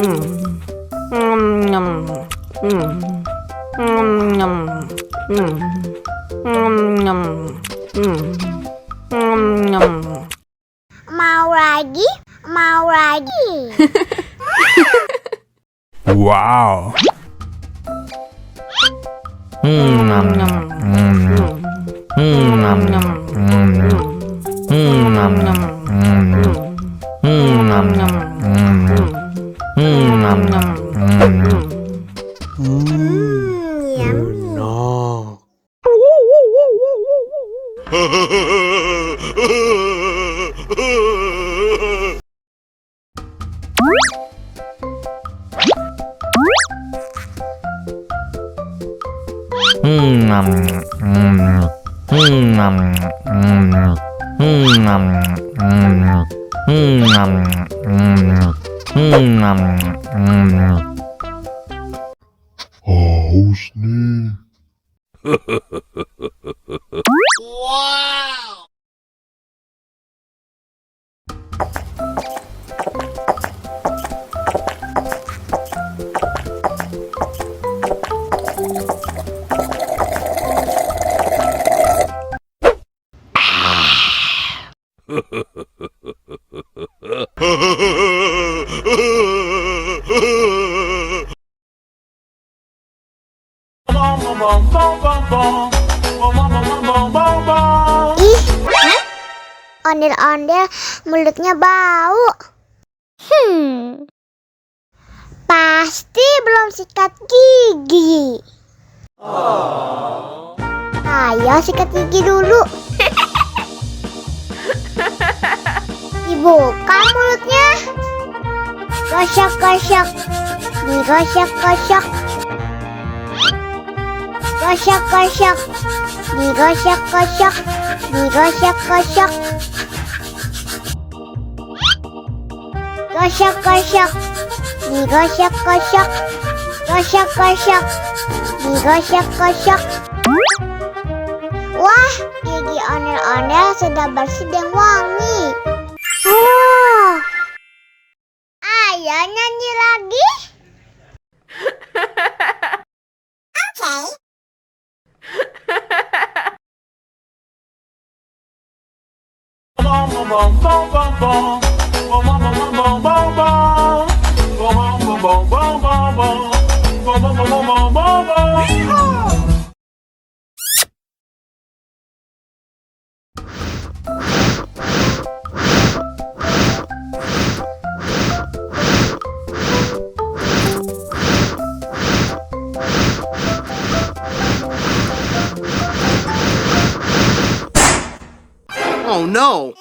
Mau lagi? Mau lagi? Wow. Haus nih. Ih, ondel-ondel mulutnya bau. Pasti belum sikat gigi. Ayo sikat gigi dulu. Dibuka mulutnya. Gosok-gosok. Digosok-gosok. Gosok-gosok. Digosok-gosok. Digosok-gosok. Gosok-gosok. Digosok-gosok. Gosok-gosok. Digosok-gosok. Wah, gigi ondel-ondel sudah bersih dan wangi. Oh, ayo nyanyi lagi. Oh no!